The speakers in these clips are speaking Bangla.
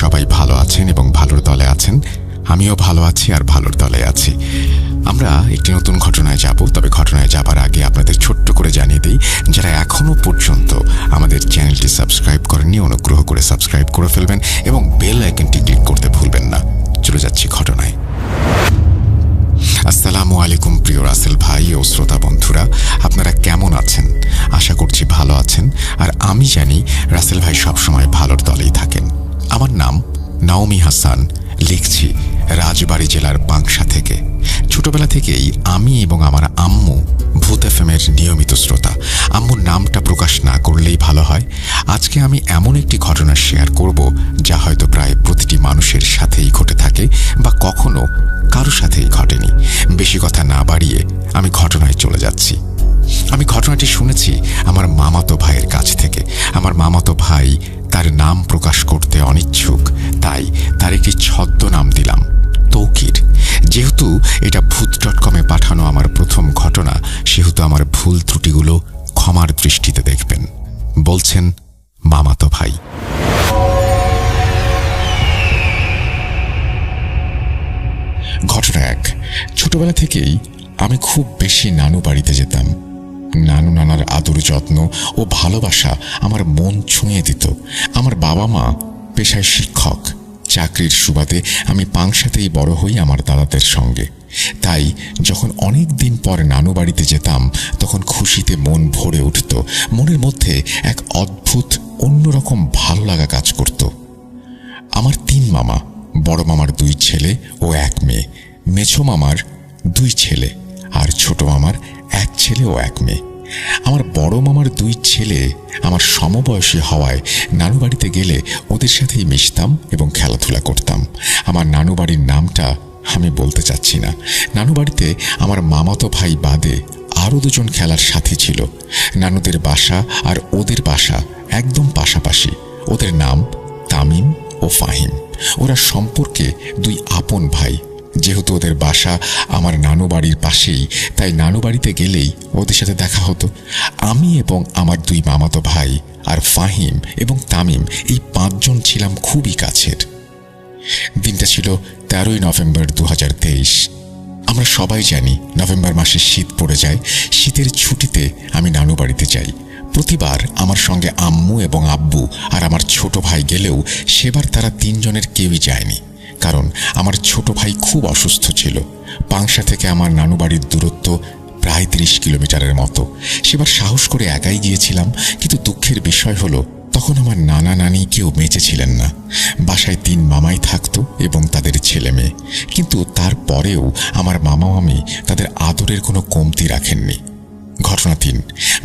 সবাই ভালো আছেন এবং ভালোর দলে আছেন। আমিও ভালো আছি আর ভালোর দলে আছি। আমরা একটি নতুন ঘটনায় যাব, তবে ঘটনায় যাবার আগে আপনাদের ছোট্ট করে জানিয়ে দিই, যারা এখনো পর্যন্ত আমাদের চ্যানেলটি সাবস্ক্রাইব করেননি অনুগ্রহ করে সাবস্ক্রাইব করে ফেলবেন এবং বেল আইকনটি ক্লিক করতে ভুলবেন না। চলে যাচ্ছি ঘটনায়। আসসালামু আলাইকুম প্রিয় রাসেল ভাই ও শ্রোতা বন্ধুরা, আপনারা কেমন আছেন? আশা করছি ভালো আছেন। আর আমি জানি রাসেল ভাই সবসময় ভালোর দলেই থাকেন। আমার নাম নাওমি হাসান, লিখছি রাজবাড়ী জেলার পাংশা থেকে। ছোটবেলা থেকেই আমি এবং আমার আম্মু ভূত এফএমের নিয়মিত শ্রোতা। আম্মুর নামটা প্রকাশ না করলেই ভালো হয়। আজকে আমি এমন একটি ঘটনা শেয়ার করব যা হয়তো প্রায় প্রতিটি মানুষের সাথেই ঘটে থাকে বা কখনো কারো সাথেই ঘটেনি। বেশি কথা না বাড়িয়ে আমি ঘটনায় চলে যাচ্ছি। আমি ঘটনাটি শুনেছি আমার মামাতো ভাইয়ের কাছ থেকে। আমার মামাতো ভাই তার নাম প্রকাশ করতে অনিচ্ছুক, তাই তার একটি ছদ্মনাম দিলাম তৌকির। যেহেতু এটা ভূত.com পাঠানো আমার প্রথম ঘটনা, সেহেতু আমার ভুল ত্রুটিগুলো ক্ষমার দৃষ্টিতে দেখবেন। বলছেন মামাতো ভাই। ঘটনা 1। ছোটবেলা থেকেই আমি খুব বেশি নানু বাড়িতে যেতাম। নানু নানার আদর যত্ন ও ভালোবাসা আমার মন ছুঁয়ে দিত। আমার বাবা মা পেশায় শিক্ষক। চাকরির সুবাদে আমি পাংশাতেই বড় হই আমার দাদাদের সঙ্গে। তাই যখন অনেক দিন পর নানু বাড়িতে যেতাম তখন খুশিতে মন ভরে উঠত। মনের মধ্যে এক অদ্ভুত অন্যরকম ভালো লাগা কাজ করত। আমার 3 মামা, বড় মামার 2 ছেলে ও 1 মেয়ে, মেছো মামার 2 ছেলে আর ছোট মামার 1 ছেলে ও 1 মেয়ে। আমার বড় মামার 2 ছেলে আমার সমবয়সী হওয়ায় নানু বাড়িতে গেলে ওদের সাথেই মিশতাম এবং খেলাধুলা করতাম। আমার নানু বাড়ির নামটা আমি বলতে চাচ্ছি না। নানু বাড়িতে আমার মামাতো ভাই বাদে আরও 2 জন খেলার সাথী ছিল। নানুদের বাসা আর ওদের বাসা একদম পাশাপাশি। ওদের নাম তামিম ও ফাহিম। ওরা সম্পর্কে 2 আপন ভাই। যেহেতু ওদের বাসা আমার নানু বাড়ির পাশেই, তাই নানু বাড়িতে গেলেই ওদের সাথে দেখা হতো। আমি এবং আমার 2 মামাতো ভাই আর ফাহিম এবং তামিম এই 5 জন ছিলাম খুবই কাছের। দিনটা ছিল 13ই নভেম্বর 2023। আমরা সবাই জানি নভেম্বর মাসে শীত পড়ে যায়। শীতের ছুটিতে আমি নানু বাড়িতে যাই। প্রতিবার আমার সঙ্গে আম্মু এবং আব্বু আর আমার ছোট ভাই গেলেও সেবার তারা 3 জনের কেউই যায়নি, কারণ আমার ছোট ভাই খুব অসুস্থ ছিল। পাংশা থেকে আমার নানু বাড়ির দূরত্ব প্রায় 30 কিলোমিটারের মতো। সেবার সাহস করে একাই গিয়েছিলাম, কিন্তু দুঃখের বিষয় হলো তখন আমার নানা নানি কেউ বেঁচে ছিলেন না। বাসায় 3 মামাই থাকতো এবং তাদের ছেলে মেয়ে, কিন্তু তারপরেও আমার মামা মামি তাদের আদরের কোনো কমতি রাখেননি। ঘটনা 3।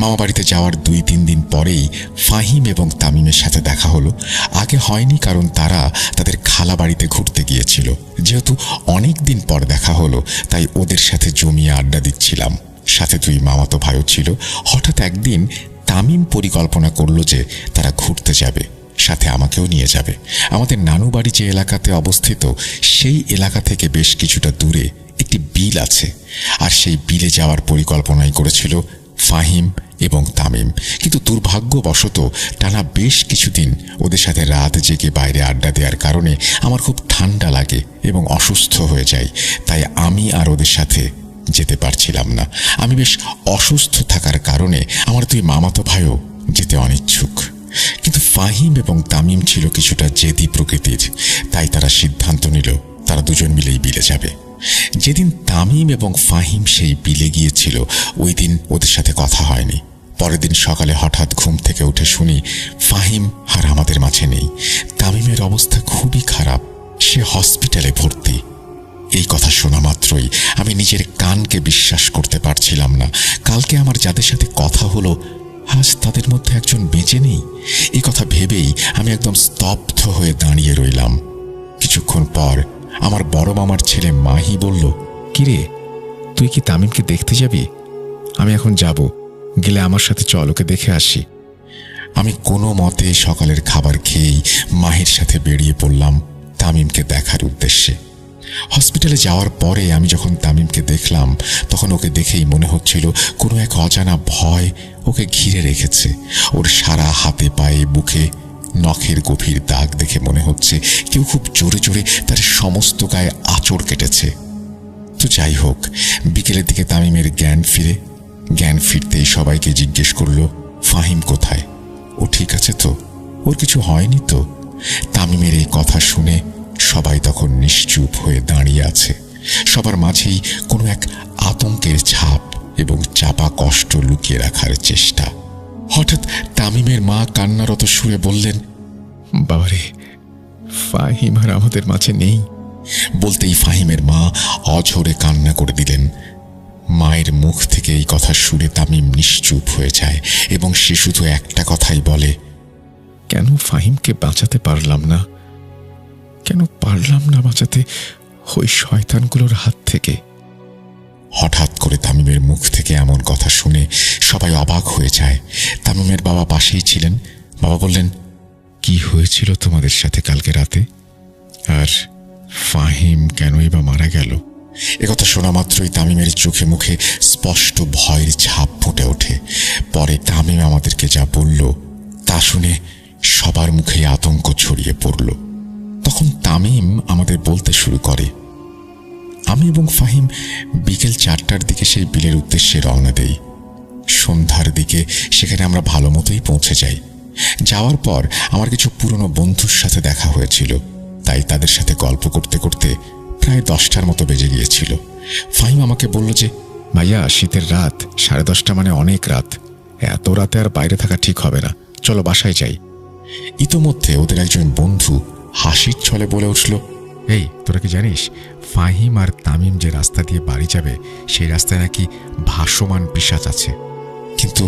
মামা বাড়িতে যাওয়ার 2-3 দিন পরেই ফাহিম এবং তামিমের সাথে দেখা হলো। আগে হয়নি, কারণ তারা তাদের খালা বাড়িতে ঘুরতে গিয়েছিল। যেহেতু অনেক দিন পর দেখা হলো, তাই ওদের সাথে জমিয়ে আড্ডা দিচ্ছিলাম। সাথে 2 মামাতো ভাইও ছিল। হঠাৎ একদিন তামিম পরিকল্পনা করলো যে তারা ঘুরতে যাবে, সাথে আমাকেও নিয়ে যাবে। আমাদের নানু বাড়ি যে এলাকাতে অবস্থিত, সেই এলাকা থেকে বেশ কিছুটা দূরে একটি বিল আছে, আর সেই বিলে যাওয়ার পরিকল্পনাই করেছিল ফাহিম এবং তামিম। কিন্তু দুর্ভাগ্যবশত টানা বেশ কিছুদিন ওদের সাথে রাত জেগে বাইরে আড্ডা দেওয়ার কারণে আমার খুব ঠান্ডা লাগে এবং অসুস্থ হয়ে যাই। তাই আমি আর ওদের সাথে যেতে পারছিলাম না। আমি বেশ অসুস্থ থাকার কারণে আমার 2 মামাতো ভাইও যেতে অনিচ্ছুক। কিন্তু ফাহিম এবং তামিম ছিল কিছুটা জেদি প্রকৃতির, তাই তারা সিদ্ধান্ত নিল তারা 2 জন মিলেই বিলে যাবে। যেদিন তামিম এবং ফাহিম সেই বিলে গিয়েছিল, ওই দিন ওদের সাথে কথা হয়নি। পরের দিন সকালে হঠাৎ ঘুম থেকে উঠে শুনি ফাহিম আর আমাদের মাঝে নেই। তামিমের অবস্থা খুবই খারাপ, সে হসপিটালে ভর্তি। এই কথা শোনা মাত্রই আমি নিজের কানকে বিশ্বাস করতে পারছিলাম না। কালকে আমার যাদের সাথে কথা হলো, আজ তাদের মধ্যে একজন বেঁচে নেই। এই কথা ভেবেই আমি একদম স্তব্ধ হয়ে দাঁড়িয়ে রইলাম। কিছুক্ষণ পর আমার বড় মামার ছেলে মাহি বলল, কিরে, তুই কি তামিমকে দেখতে যাবি? আমি এখন যাব, গেলে আমার সাথে চল, ওকে দেখে আসি। আমি কোনো মতে সকালের খাবার খেয়েই মাহির সাথে বেরিয়ে পড়লাম তামিমকে দেখার উদ্দেশ্যে। হসপিটালে যাওয়ার পরে আমি যখন তামিমকে দেখলাম, তখন ওকে দেখেই মনে হচ্ছিল কোনো এক অজানা ভয় ওকে ঘিরে রেখেছে। ওর সারা হাতে পায়ে বুকে নখের গভীর দাগ দেখে মনে হচ্ছে কেউ খুব জোরে জোরে তার সমস্ত গায়ে আঁচড় কেটেছে। তো যাই হোক, বিকেলের দিকে তামিমের জ্ঞান ফিরতেই সবাইকে জিজ্ঞেস করলো, ফাহিম কোথায়? ও ঠিক আছে তো? ওর কিছু হয়নি তো? তামিমের এই কথা শুনে সবাই তখন নিশ্চুপ হয়ে দাঁড়িয়ে আছে। সবার মাঝেই কোনো এক আতঙ্কের ছাপ এবং চাপা কষ্ট লুকিয়ে রাখার চেষ্টা। হঠাৎ তামিমের মা কান্নারত সুরে বললেন, বাবারে, ফাহিম আর আমাদের মাঝে নেই। বলতেই ফাহিমের মা অঝরে কান্না করে দিলেন। মায়ের মুখ থেকে এই কথা শুনে তামিম নিশ্চুপ হয়ে যায় এবং সে শুধু একটা কথাই বলে, কেন ফাহিমকে বাঁচাতে পারলাম না? কেন পারলাম না বাঁচাতে ওই শয়তানগুলোর হাত থেকে? হঠাৎ করে তামিমের মুখ থেকে এমন কথা শুনে সবাই অবাক হয়ে যায়। তামিমের বাবা পাশেই ছিলেন। বাবা বললেন, কি হয়েছিল তোমাদের সাথে কালকে রাতে? আর ফাহিম কেনই বা মারা গেল? একথা শোনা মাত্রই তামিমের চোখে মুখে স্পষ্ট ভয়ের ছাপ ফুটে ওঠে। পরে তামিম আমাদেরকে যা বলল তা শুনে সবার মুখে আতঙ্ক ছড়িয়ে পড়ল। তখন তামিম আমাদের বলতে শুরু করে, আমি এবং ফাহিম বিকেল 4টার দিকে সেই বিলের উদ্দেশ্যে রওনা দেই। সন্ধ্যার দিকে সেখানে আমরা ভালো মতোই পৌঁছে যাই। যাওয়ার পর আমার কিছু পুরনো বন্ধুর সাথে দেখা হয়েছিল, তাই তাদের সাথে গল্প করতে করতে প্রায় 10টার মতো বেজে গিয়েছিল। ফাহিম আমাকে বলল যে, ভাইয়া, শীতের রাত, 10:30 মানে অনেক রাত। এত রাতে আর বাইরে থাকা ঠিক হবে না, চলো বাসায় যাই। ইতোমধ্যে ওদের একজন বন্ধু হাসির ছলে বলে উঠল, এই, তোরা কি জানিস ফাহিম আর তামিম যে রাস্তা দিয়ে বাড়ি যাবে সেই রাস্তায় নাকি ভাসমান পিশাচ আছে? কিন্তু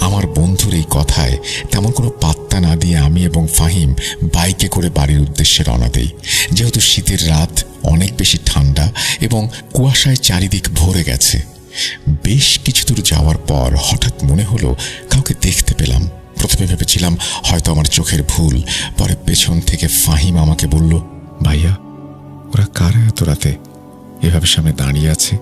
আমার বন্ধুর এই কথায় তেমন কোনো পাত্তা না দিয়ে আমি এবং ফাহিম বাইকে করে বাড়ির উদ্দেশ্যে রওনা দেই। যেহেতু শীতের রাত, অনেক বেশি ঠান্ডা এবং কুয়াশায় চারিদিক ভরে গেছে। বেশ কিছু দূর যাওয়ার পর হঠাৎ মনে হলো কাউকে দেখতে পেলাম। প্রথমে ভেবেছিলাম হয়তো আমার চোখের ভুল। পরে পেছন থেকে ফাহিম আমাকে বলল, ভাইয়া, ওরা কারা এত রাতে এভাবে সামনে দাঁড়িয়ে আছে?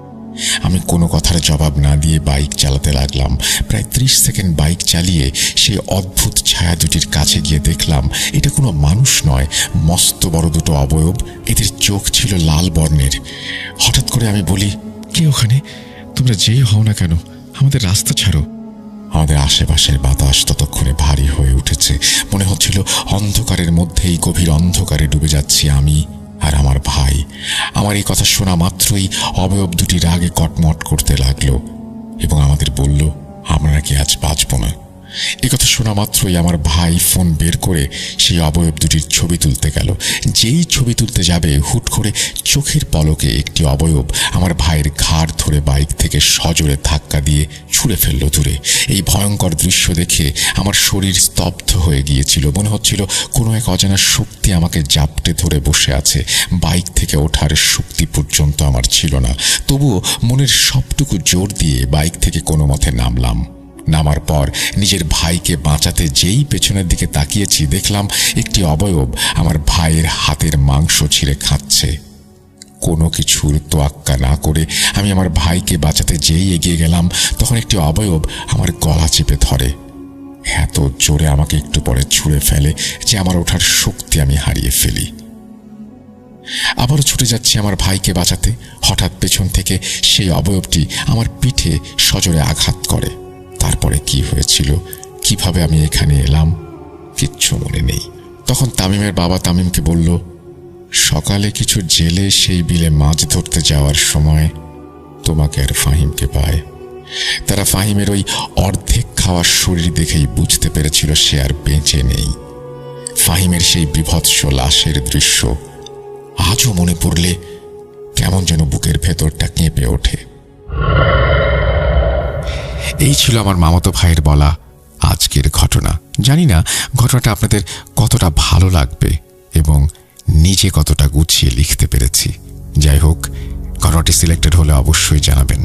আমি কোনো কথার জবাব না দিয়ে বাইক চালাতে লাগলাম। প্রায় 30 সেকেন্ড বাইক চালিয়ে সেই অদ্ভুত ছায়া দুটির কাছে গিয়ে দেখলাম এটা কোনো মানুষ নয়, মস্ত বড় দুটো অবয়ব। এদের চোখ ছিল লাল বর্ণের। হঠাৎ করে আমি বলি, কে ওখানে? তোমরা যেই হও না কেন, আমাদের রাস্তা ছাড়ো। আমাদের আশেপাশের বাতাস ততক্ষণে ভারী হয়ে উঠেছে। মনে হচ্ছিল অন্ধকারের মধ্যেই গভীর অন্ধকারে ডুবে যাচ্ছি আমি আর আমার ভাই। আমার এই কথা শোনা মাত্রই অবয়ব দুটি রাগে কটমট করতে লাগলো এবং আমাদের বলল, আমরা নাকি আজ বাঁচব না। এই কথা শোনা মাত্রই আমার ভাই ফোন বের করে সেই অবয়ব দুটির ছবি তুলতে গেল। যেই ছবি তুলতে যাবে হুট করে চোখের পলকে একটি অবয়ব আমার ভাইয়ের ঘাড় ধরে বাইক থেকে সজোরে ধাক্কা দিয়ে ছুঁড়ে ফেলল দূরে। এই ভয়ঙ্কর দৃশ্য দেখে আমার শরীর স্তব্ধ হয়ে গিয়েছিল। মনে হচ্ছিল কোনো এক অজানা শক্তি আমাকে জাপটে ধরে বসে আছে। বাইক থেকে ওঠার শক্তি পর্যন্ত আমার ছিল না। তবুও মনের সবটুকু জোর দিয়ে বাইক থেকে কোনো মতে নামলাম। নামার পর নিজের ভাইকে বাঁচাতে যেই পেছনের দিকে তাকিয়েছি, দেখলাম একটি অবয়ব আমার ভাইয়ের হাতের মাংস ছিঁড়ে খাচ্ছে। কোনো কিছুর তোয়াক্কা না করে আমি আমার ভাইকে বাঁচাতে যেই এগিয়ে গেলাম, তখন একটি অবয়ব আমার গলা চেপে ধরে। এত জোরে আমাকে একটু পরে ছুঁড়ে ফেলে যে আমার ওঠার শক্তি আমি হারিয়ে ফেলি। আবারও ছুটে যাচ্ছি আমার ভাইকে বাঁচাতে। হঠাৎ পেছন থেকে সেই অবয়বটি আমার পিঠে সজোরে আঘাত করে। তারপরে কি হয়েছিল, কিভাবে আমি এখানে এলাম, কিচ্ছু মনে নেই। তখন তামিমের বাবা তামিমকে বলল, সকালে কিছু জেলে সেই বিলে মাছ ধরতে যাওয়ার সময় তোমাকে আর ফাহিমকে পায়। তারা ফাহিমের ওই অর্ধেক খাওয়া শরীর দেখেই বুঝতে পেরেছিল সে আর বেঁচে নেই। ফাহিমের সেই বিভৎস লাশের দৃশ্য আজও মনে পড়লে কেমন যেন বুকের ভেতরটা কেঁপে ওঠে। এই ছিল আমার মামাতো ভাইয়ের বলা আজকের ঘটনা। জানি না ঘটনাটা আপনাদের কতটা ভালো লাগবে এবং নিজে কতটা গুছিয়ে লিখতে পেরেছি। যাই হোক, ঘটনাটি সিলেক্টেড হলে অবশ্যই জানাবেন।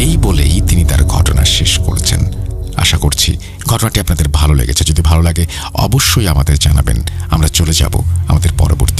এই বলেই তিনি তার ঘটনা শেষ করেছেন। আশা করছি ঘটনাটি আপনাদের ভালো লেগেছে। যদি ভালো লাগে অবশ্যই আমাদের জানাবেন। আমরা চলে যাব আমাদের পরবর্তী